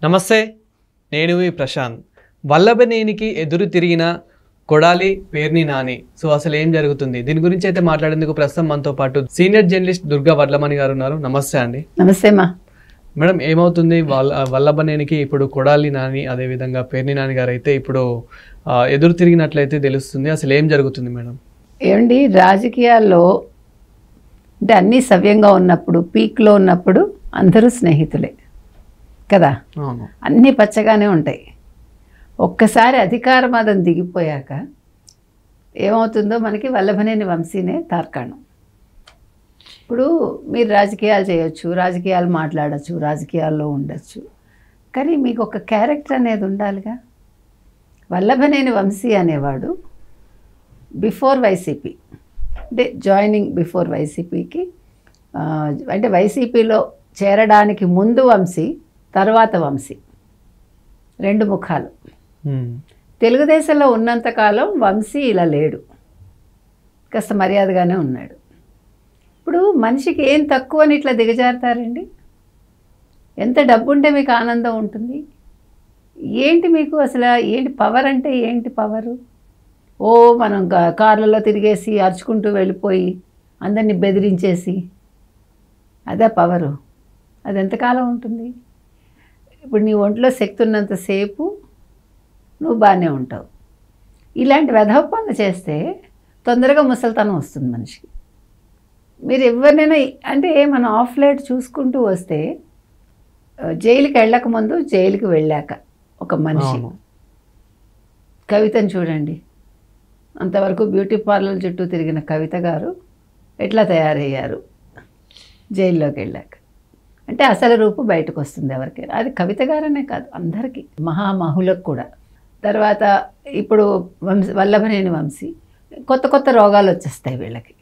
నమస్తే, నేను మీ ప్రశాంత్. వల్లభనేనికి ఎదురు తిరిగిన కొడాలి పేర్ని నాని. సో అసలు ఏం జరుగుతుంది, దీని గురించి అయితే మాట్లాడేందుకు ప్రస్తుతం మనతో పాటు సీనియర్ జర్నలిస్ట్ దుర్గా వడ్లమణి గారు ఉన్నారు. నమస్తే అండి. నమస్తే మా మేడం, ఏమవుతుంది వల్లభనేనికి ఇప్పుడు కొడాలి నాని అదేవిధంగా పేర్ని నాని గారు అయితే ఇప్పుడు ఎదురు తిరిగినట్లయితే తెలుస్తుంది. అసలు ఏం జరుగుతుంది మేడం? ఏమండి, రాజకీయాల్లో అంటే అన్నీ సవ్యంగా ఉన్నప్పుడు, పీక్లో ఉన్నప్పుడు అందరూ స్నేహితులే కదా, అన్నీ పచ్చగానే ఉంటాయి. ఒక్కసారి అధికార మదం దిగిపోయాక ఏమవుతుందో మనకి వల్లభనేని వంశీనే తార్కాణం. ఇప్పుడు మీరు రాజకీయాలు చేయొచ్చు, రాజకీయాలు మాట్లాడచ్చు, రాజకీయాల్లో ఉండొచ్చు, కానీ మీకు ఒక క్యారెక్టర్ అనేది ఉండాలిగా. వల్లభనేని వంశీ అనేవాడు బిఫోర్ వైసీపీ, అంటే జాయినింగ్ బిఫోర్ వైసీపీకి, అంటే వైసీపీలో చేరడానికి ముందు వంశీ, తర్వాత వంశీ, రెండు ముఖాలు. తెలుగుదేశంలో ఉన్నంతకాలం వంశీ ఇలా లేడు, కాస్త మర్యాదగానే ఉన్నాడు. ఇప్పుడు మనిషికి ఏం తక్కువ అని ఇట్లా దిగజారుతారండి? ఎంత డబ్బు ఉంటే మీకు ఆనందం ఉంటుంది? ఏంటి మీకు అసలు ఏంటి పవర్ అంటే ఏంటి పవరు? ఓ మనం కార్లలో తిరిగేసి అరుచుకుంటూ వెళ్ళిపోయి అందరినీ బెదిరించేసి అదే పవరు? అది ఎంతకాలం ఉంటుంది? ఇప్పుడు నీ ఒంట్లో శక్తి ఉన్నంతసేపు నువ్వు బాగానే ఉంటావు. ఇలాంటి వెధవ పనులు చేస్తే తొందరగా ముసలితనం వస్తుంది మనిషికి. మీరు ఎవరినైనా అంటే మనం ఆఫ్ లైట్ చూసుకుంటూ వస్తే, జైలుకి వెళ్ళకముందు, జైలుకి వెళ్ళాక ఒక మనిషి, కవితను చూడండి, అంతవరకు బ్యూటీ పార్లర్ చుట్టూ తిరిగిన కవిత గారు ఎట్లా తయారయ్యారు జైల్లోకి వెళ్ళాక. అంటే అసలు రూపు బయటకు వస్తుంది ఎవరికైనా. అది కవిత గారనే కాదు, అందరికీ, మహామహులకు కూడా. తర్వాత ఇప్పుడు వల్లభనేని వంశీ, కొత్త కొత్త రోగాలు వచ్చేస్తాయి వీళ్ళకి.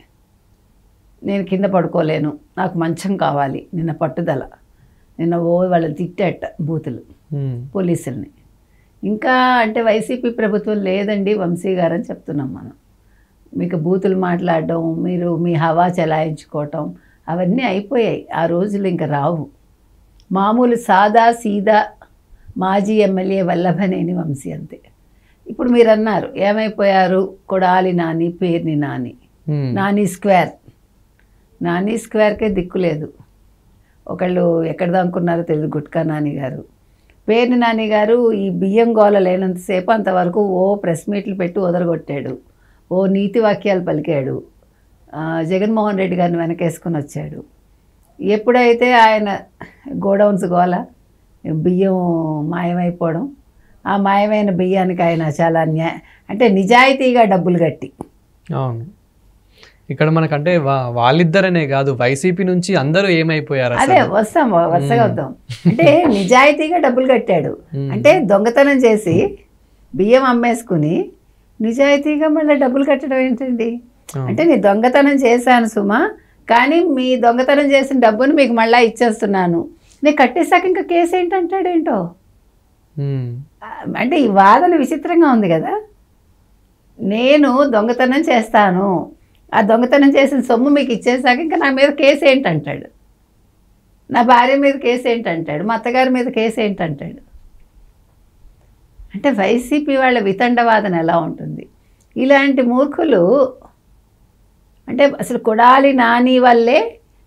నేను కింద పడుకోలేను, నాకు మంచం కావాలి, నిన్న పట్టుదల, నిన్న వాళ్ళని తిట్టేట బూతులు పోలీసుల్ని. ఇంకా అంటే వైసీపీ ప్రభుత్వం లేదండి వంశీ గారు అని చెప్తున్నాం మనం. మీకు బూతులు మాట్లాడడం, మీరు మీ హవా చెలాయించుకోవటం అవన్నీ అయిపోయాయి. ఆ రోజులు ఇంకా రావు. మామూలు సాదా సీదా మాజీ ఎమ్మెల్యే వల్లభనేని వంశీ అంతే. ఇప్పుడు మీరు అన్నారు ఏమైపోయారు కొడాలి నాని, పేర్ని నాని, నాని స్క్వేర్. నాని స్క్వేర్కే దిక్కులేదు. ఒకళ్ళు ఎక్కడ దాక్కున్నారో తెలియదు, గుట్కా నాని గారు. పేర్ని నాని గారు ఈ బియ్యం గోల లేనంతసేపు అంతవరకు ఓ ప్రెస్ మీట్లు పెట్టి వదరగొట్టాడు, ఓ నీతి వాక్యాలు పలికాడు, జగన్మోహన్ రెడ్డి గారిని వెనకేసుకొని వచ్చాడు. ఎప్పుడైతే ఆయన గోడౌన్స్ గోల, బియ్యం మాయమైపోవడం, ఆ మాయమైన బియ్యానికి ఆయన చాలా అంటే నిజాయితీగా డబ్బులు కట్టి. అవును, ఇక్కడ మనకంటే వాళ్ళిద్దరనే కాదు, వైసీపీ నుంచి అందరూ ఏమైపోయారు? అదే వస్తాం, వరుసగా వద్దాం. అంటే నిజాయితీగా డబ్బులు కట్టాడు, అంటే దొంగతనం చేసి బియ్యం అమ్మేసుకుని నిజాయితీగా మళ్ళీ డబ్బులు కట్టడం ఏంటండి? అంటే నీ దొంగతనం చేశాను సుమా, కానీ మీ దొంగతనం చేసిన డబ్బును మీకు మళ్ళీ ఇచ్చేస్తున్నాను, నేను కట్టేశాక ఇంకా కేసు ఏంటంటాడేంటో. అంటే ఈ వాదన విచిత్రంగా ఉంది కదా. నేను దొంగతనం చేస్తాను, ఆ దొంగతనం చేసిన సొమ్ము మీకు ఇచ్చేసాక ఇంకా నా మీద కేసు ఏంటంటాడు, నా భార్య మీద కేసు ఏంటంటాడు, మా అత్తగారి మీద కేసు ఏంటంటాడు. అంటే వైసీపీ వాళ్ళ వితండవాదన ఎలా ఉంటుంది? ఇలాంటి మూర్ఖులు. అంటే అసలు కొడాలి నాని వల్లే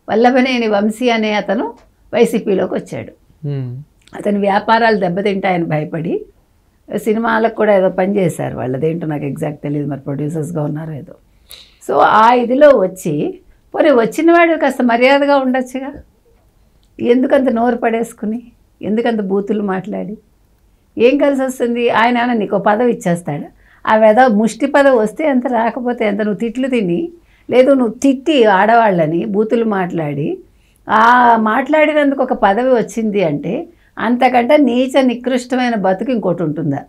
వల్లభనేని వంశీ అనే అతను వైసీపీలోకి వచ్చాడు. అతని వ్యాపారాలు దెబ్బతింటాయని భయపడి సినిమాలకు కూడా ఏదో పని చేశారు, వాళ్ళదేంటో నాకు ఎగ్జాక్ట్ తెలియదు, మరి ప్రొడ్యూసర్స్గా ఉన్నారో ఏదో. సో ఆ ఇదిలో వచ్చి పోనీ వచ్చినవాడు కాస్త మర్యాదగా ఉండొచ్చుగా, ఎందుకంత నోరు పడేసుకుని, ఎందుకంత బూతులు మాట్లాడి ఏం కలిసి వస్తుంది? ఆయన ఏమైనా నీకు పదవి ఇచ్చేస్తాడు? ఆ ముష్టి పదవి వస్తే ఎంత, రాకపోతే ఎంత? నువ్వు తిట్లు తిని, లేదు నువ్వు తిట్టి ఆడవాళ్ళని బూతులు మాట్లాడి ఆ మాట్లాడినందుకు ఒక పదవి వచ్చింది అంటే అంతకంటే నీచ నికృష్టమైన బతుకు ఇంకోటి ఉంటుందా?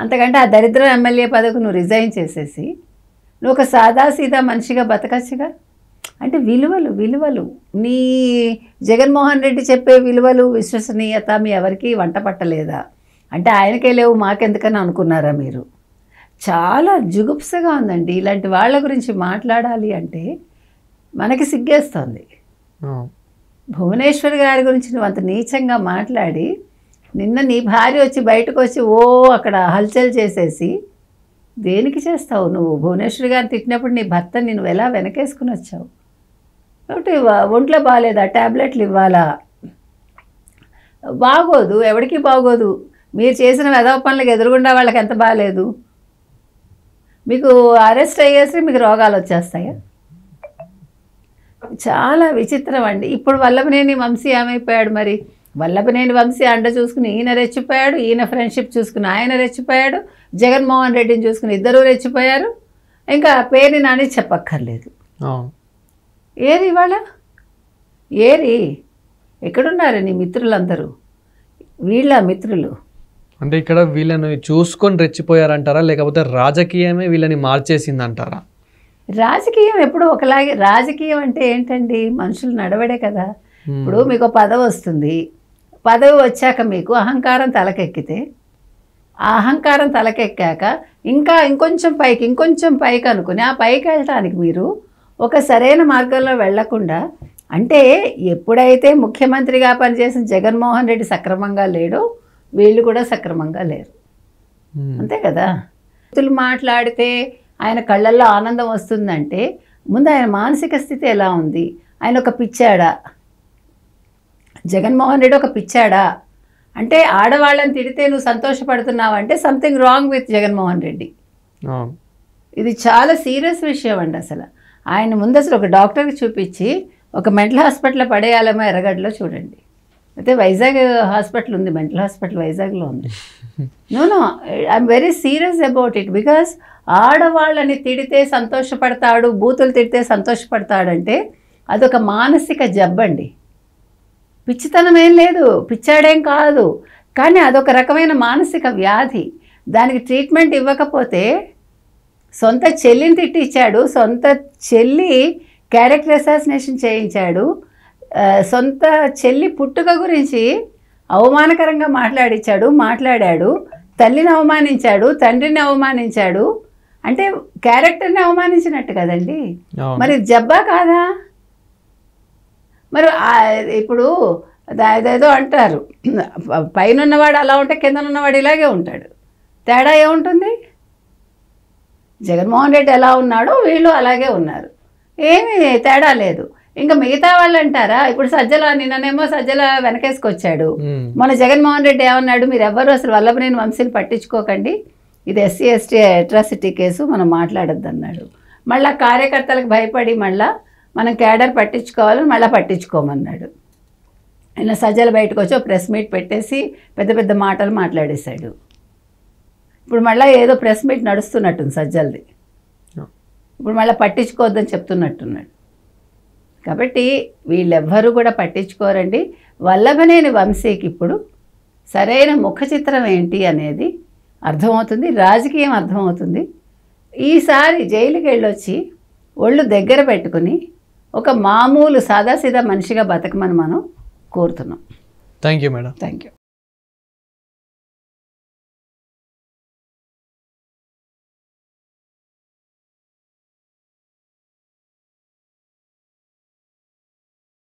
అంతకంటే ఆ దరిద్ర ఎమ్మెల్యే పదవికి నువ్వు రిజైన్ చేసేసి నువ్వు ఒక సాదాసీదా మనిషిగా బతకచ్చుగా. అంటే విలువలు విలువలు నీ జగన్మోహన్ రెడ్డి చెప్పే విలువలు, విశ్వసనీయత మీ ఎవరికి వంట పట్టలేదా? అంటే ఆయనకే లేవు మాకెందుకని అనుకున్నారా మీరు? చాలా జుగుప్సగా ఉందండి. ఇలాంటి వాళ్ళ గురించి మాట్లాడాలి అంటే మనకి సిగ్గేస్తుంది. భువనేశ్వర్ గారి గురించి నువ్వు అంత నీచంగా మాట్లాడి నిన్న నీ భార్య వచ్చి బయటకు వచ్చి అక్కడ హల్చల్ చేసేసి దేనికి చేస్తావు నువ్వు? భువనేశ్వర్ గారిని తిట్టినప్పుడు నీ భర్త నువ్వు ఎలా వెనకేసుకుని వచ్చావు? కాబట్టి ఒంట్లో బాగాలేదా, ట్యాబ్లెట్లు ఇవ్వాలా? బాగోదు, ఎవరికి బాగోదు. మీరు చేసిన వెధవ పనులకు ఎదురుగుండా వాళ్ళకి ఎంత బాగాలేదు. మీకు అరెస్ట్ అయ్యేసి మీకు రోగాలు వచ్చేస్తాయా? చాలా విచిత్రం అండి. ఇప్పుడు వల్లభనేని వంశీ ఏమైపోయాడు మరి? వల్లభనేని వంశీ అండ చూసుకుని ఈయన రెచ్చిపోయాడు, ఈయన ఫ్రెండ్షిప్ చూసుకుని ఆయన రెచ్చిపోయాడు, జగన్మోహన్ రెడ్డిని చూసుకుని ఇద్దరూ రెచ్చిపోయారు. ఇంకా పేరుని నాని చెప్పక్కర్లేదు. ఏది ఇవాళ ఏరి ఎక్కడున్నారు నీ మిత్రులందరూ? వీళ్ళ మిత్రులు అంటే ఇక్కడ వీళ్ళని చూసుకొని రెచ్చిపోయారంటారా, లేకపోతే రాజకీయమే వీళ్ళని మార్చేసిందంటారా? రాజకీయం ఎప్పుడు ఒకలాగే. రాజకీయం అంటే ఏంటండి? మనుషులు నడవడే కదా. ఇప్పుడు మీకు పదవి వస్తుంది, పదవి వచ్చాక మీకు అహంకారం తలకెక్కితే, ఆ అహంకారం తలకెక్కాక ఇంకొంచెం పైకి అనుకుని ఆ పైకి వెళ్ళటానికి మీరు ఒక సరైన మార్గంలో వెళ్లకుండా, అంటే ఎప్పుడైతే ముఖ్యమంత్రిగా పనిచేసిన జగన్మోహన్ రెడ్డి సక్రమంగా లేడో వీళ్ళు కూడా సక్రమంగా లేరు. అంతే కదా. వ్యక్తులు మాట్లాడితే ఆయన కళ్ళల్లో ఆనందం వస్తుందంటే ముందు ఆయన మానసిక స్థితి ఎలా ఉంది? ఆయన ఒక పిచ్చాడా? జగన్మోహన్ రెడ్డి ఒక పిచ్చాడా? అంటే ఆడవాళ్ళని తిడితే నువ్వు సంతోషపడుతున్నావు అంటే something wrong with Jaganmohan Reddy. ఇది చాలా సీరియస్ విషయం అండి. అసలు ఆయన ముందు అసలు ఒక డాక్టర్కి చూపించి ఒక మెంటల్ హాస్పిటల్లో పడేయాలేమో ఎర్రగడ్డలో చూడండి. అయితే వైజాగ్ హాస్పిటల్ ఉంది, మెంటల్ హాస్పిటల్ వైజాగ్లో ఉంది. No I'm very serious about it. Because ఆడవాళ్ళని తిడితే సంతోషపడతాడు, బూతులు తిడితే సంతోషపడతాడంటే అదొక మానసిక జబ్బండి. పిచ్చితనం ఏం లేదు, పిచ్చాడేం కాదు, కానీ అదొక రకమైన మానసిక వ్యాధి. దానికి ట్రీట్మెంట్ ఇవ్వకపోతే సొంత చెల్లిని తిట్టించాడు, సొంత చెల్లి క్యారెక్టర్ అసాసినేషన్ చేయించాడు, సొంత చెల్లి పుట్టుక గురించి అవమానకరంగా మాట్లాడాడు, తల్లిని అవమానించాడు, తండ్రిని అవమానించాడు. అంటే క్యారెక్టర్ని అవమానించినట్టు కదండి. మరి జబ్బా కాదా? మరి ఇప్పుడు అదేదో అంటారు, పైన ఉన్నవాడు అలా ఉంటే కింద ఉన్నవాడు ఇలాగే ఉంటాడు. తేడా ఏముంటుంది? జగన్మోహన్ రెడ్డి ఎలా ఉన్నాడో వీళ్ళు అలాగే ఉన్నారు, ఏమీ తేడా లేదు. ఇంకా మిగతా వాళ్ళు అంటారా? ఇప్పుడు నిన్ననేమో సజ్జల వెనకేసుకొచ్చాడు. మన జగన్మోహన్ రెడ్డి ఏమన్నాడు? మీరు ఎవ్వరు అసలు వల్లభనేని వంశీని పట్టించుకోకండి, ఇది SC ST అట్రాసిటీ కేసు, మనం మాట్లాడొద్దు అన్నాడు. మళ్ళీ కార్యకర్తలకు భయపడి మళ్ళీ మనం క్యాడర్ పట్టించుకోవాలని మళ్ళీ పట్టించుకోమన్నాడు. ఇలా సజ్జల బయటకు వచ్చి ప్రెస్ మీట్ పెట్టేసి పెద్ద పెద్ద మాటలు మాట్లాడేశాడు. ఇప్పుడు మళ్ళీ ఏదో ప్రెస్ మీట్ నడుస్తున్నట్టుంది సజ్జలది. ఇప్పుడు మళ్ళీ పట్టించుకోవద్దని చెప్తున్నట్టున్నాడు. కాబట్టి వీళ్ళెవ్వరూ కూడా పట్టించుకోరండి. వల్లభనేని వంశీకి ఇప్పుడు సరైన ముఖ చిత్రం ఏంటి అనేది అర్థమవుతుంది, రాజకీయం అర్థమవుతుంది. ఈసారి జైలుకి వెళ్ళొచ్చి ఒళ్ళు దగ్గర పెట్టుకుని ఒక మామూలు సాదాసీదా మనిషిగా బతకమని మనం కోరుతున్నాం. Thank you madam. Thank you.